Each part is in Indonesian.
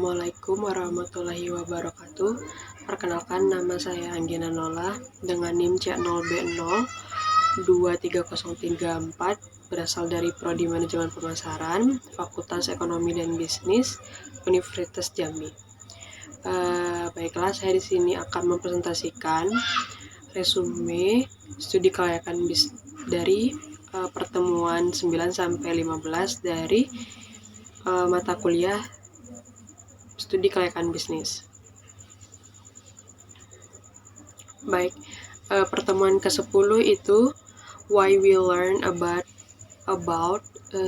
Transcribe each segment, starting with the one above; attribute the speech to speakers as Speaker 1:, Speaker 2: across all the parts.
Speaker 1: Assalamualaikum warahmatullahi wabarakatuh. Perkenalkan, nama saya Anggina Nola dengan NIM C0B0230034, berasal dari Prodi Manajemen Pemasaran, Fakultas Ekonomi dan Bisnis, Universitas Jambi. Baiklah, saya di sini akan mempresentasikan resume studi kelayakan dari pertemuan 9 sampai 15 dari mata kuliah studi kelayakan bisnis. Baik, pertemuan ke-10 itu why we learn about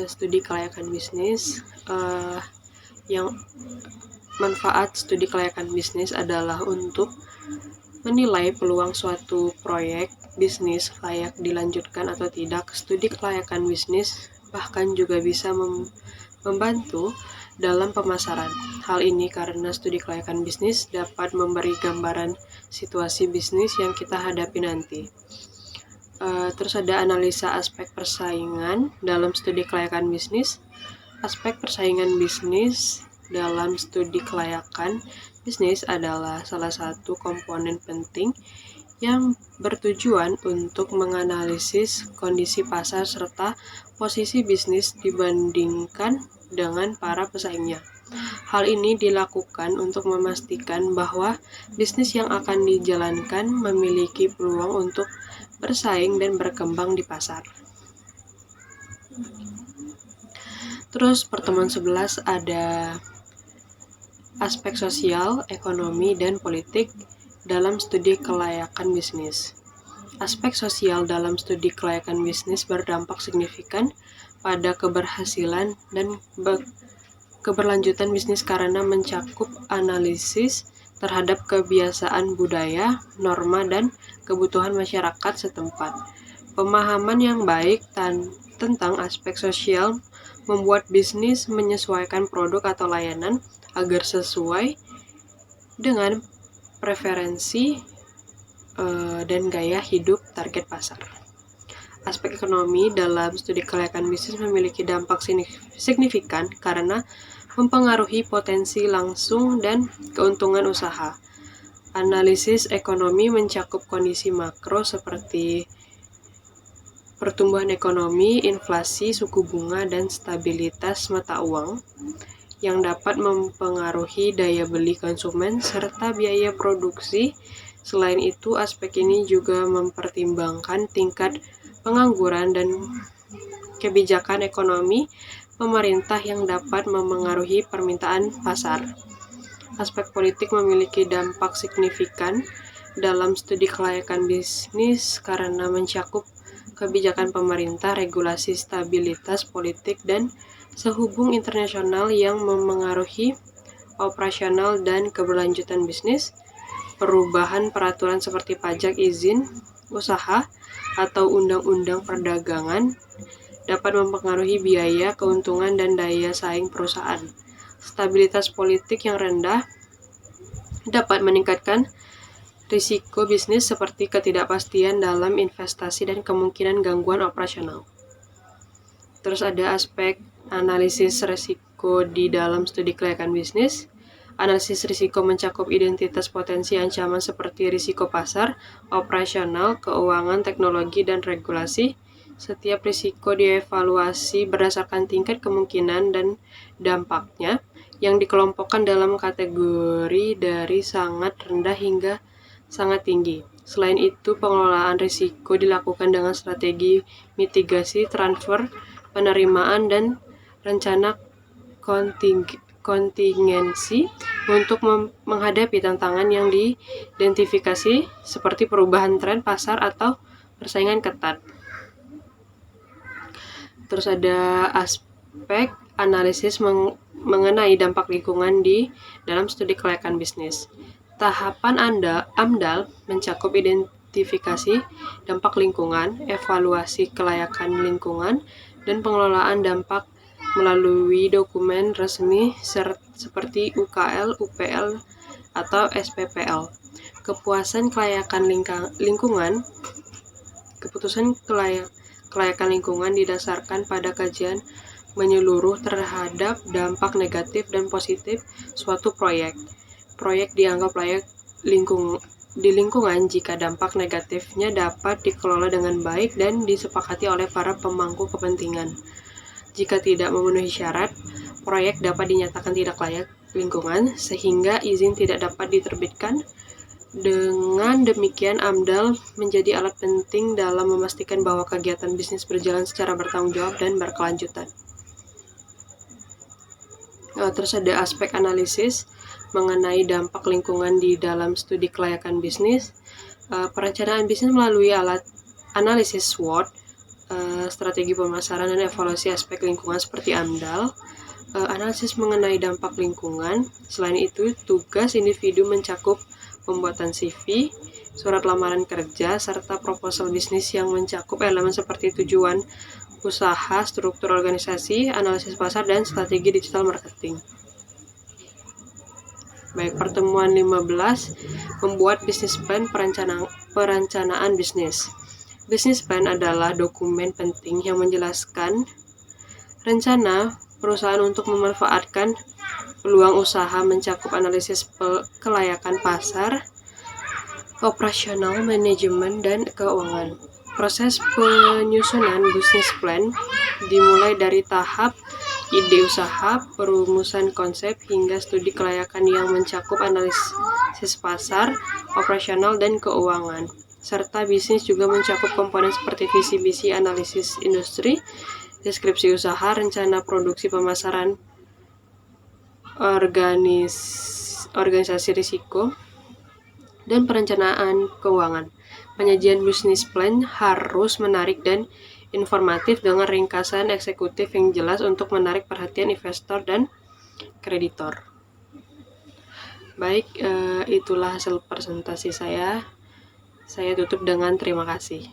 Speaker 1: studi kelayakan bisnis. Yang manfaat studi kelayakan bisnis adalah untuk menilai peluang suatu proyek bisnis layak dilanjutkan atau tidak. Studi kelayakan bisnis bahkan juga bisa membantu dalam pemasaran. Hal ini karena studi kelayakan bisnis dapat memberi gambaran situasi bisnis yang kita hadapi nanti. Terus ada analisa aspek persaingan dalam studi kelayakan bisnis. Aspek persaingan bisnis dalam studi kelayakan bisnis adalah salah satu komponen penting yang bertujuan untuk menganalisis kondisi pasar serta posisi bisnis dibandingkan dengan para pesaingnya. Hal ini dilakukan untuk memastikan bahwa bisnis yang akan dijalankan memiliki peluang untuk bersaing dan berkembang di pasar. Terus pertemuan 11 ada aspek sosial, ekonomi, dan politik dalam studi kelayakan bisnis. Aspek sosial dalam studi kelayakan bisnis berdampak signifikan pada keberhasilan dan keberlanjutan bisnis karena mencakup analisis terhadap kebiasaan budaya, norma, dan kebutuhan masyarakat setempat. Pemahaman yang baik tentang aspek sosial membuat bisnis menyesuaikan produk atau layanan agar sesuai dengan preferensi dan gaya hidup target pasar. Aspek ekonomi dalam studi kelayakan bisnis memiliki dampak signifikan karena mempengaruhi potensi langsung dan keuntungan usaha. Analisis ekonomi mencakup kondisi makro seperti pertumbuhan ekonomi, inflasi, suku bunga, dan stabilitas mata uang yang dapat mempengaruhi daya beli konsumen serta biaya produksi. Selain itu, aspek ini juga mempertimbangkan tingkat pengangguran dan kebijakan ekonomi pemerintah yang dapat memengaruhi permintaan pasar. Aspek politik memiliki dampak signifikan dalam studi kelayakan bisnis karena mencakup kebijakan pemerintah, regulasi, stabilitas politik, dan sehubung internasional yang memengaruhi operasional dan keberlanjutan bisnis. Perubahan peraturan seperti pajak, izin usaha, atau undang-undang perdagangan dapat mempengaruhi biaya, keuntungan, dan daya saing perusahaan. Stabilitas politik yang rendah dapat meningkatkan risiko bisnis seperti ketidakpastian dalam investasi dan kemungkinan gangguan operasional. Terus ada aspek analisis risiko di dalam studi kelayakan bisnis. Analisis risiko mencakup identitas potensi ancaman seperti risiko pasar, operasional, keuangan, teknologi, dan regulasi. Setiap risiko dievaluasi berdasarkan tingkat kemungkinan dan dampaknya yang dikelompokkan dalam kategori dari sangat rendah hingga sangat tinggi. Selain itu, pengelolaan risiko dilakukan dengan strategi mitigasi, transfer, penerimaan, dan rencana kontingensi untuk menghadapi tantangan yang diidentifikasi seperti perubahan tren pasar atau persaingan ketat. Terus ada aspek analisis mengenai dampak lingkungan di dalam studi kelayakan bisnis. Tahapan AMDAL mencakup identifikasi dampak lingkungan, evaluasi kelayakan lingkungan, dan pengelolaan dampak melalui dokumen resmi seperti UKL, UPL, atau SPPL. Keputusan kelayakan lingkungan didasarkan pada kajian menyeluruh terhadap dampak negatif dan positif suatu proyek. Proyek dianggap layak di lingkungan jika dampak negatifnya dapat dikelola dengan baik dan disepakati oleh para pemangku kepentingan. Jika tidak memenuhi syarat, proyek dapat dinyatakan tidak layak lingkungan sehingga izin tidak dapat diterbitkan. Dengan demikian, AMDAL menjadi alat penting dalam memastikan bahwa kegiatan bisnis berjalan secara bertanggung jawab dan berkelanjutan. Terus ada aspek analisis mengenai dampak lingkungan di dalam studi kelayakan bisnis. Perencanaan bisnis melalui alat analisis SWOT, strategi pemasaran dan evaluasi aspek lingkungan seperti AMDAL. Analisis mengenai dampak lingkungan. Selain itu, tugas individu mencakup pembuatan CV, surat lamaran kerja, serta proposal bisnis yang mencakup elemen seperti tujuan usaha, struktur organisasi, analisis pasar, dan strategi digital marketing. Baik, pertemuan 15, membuat bisnis plan perencanaan bisnis. Bisnis plan adalah dokumen penting yang menjelaskan rencana perusahaan untuk memanfaatkan peluang usaha, mencakup analisis kelayakan pasar, operasional, manajemen, dan keuangan. Proses penyusunan bisnis plan dimulai dari tahap ide usaha, perumusan konsep, hingga studi kelayakan yang mencakup analisis pasar, operasional, dan keuangan. Serta bisnis juga mencakup komponen seperti visi misi, analisis industri, deskripsi usaha, rencana produksi, pemasaran, organisasi risiko, dan perencanaan keuangan. Penyajian bisnis plan harus menarik dan informatif dengan ringkasan eksekutif yang jelas untuk menarik perhatian investor dan kreditor. Baik, itulah hasil presentasi saya. Saya tutup dengan terima kasih.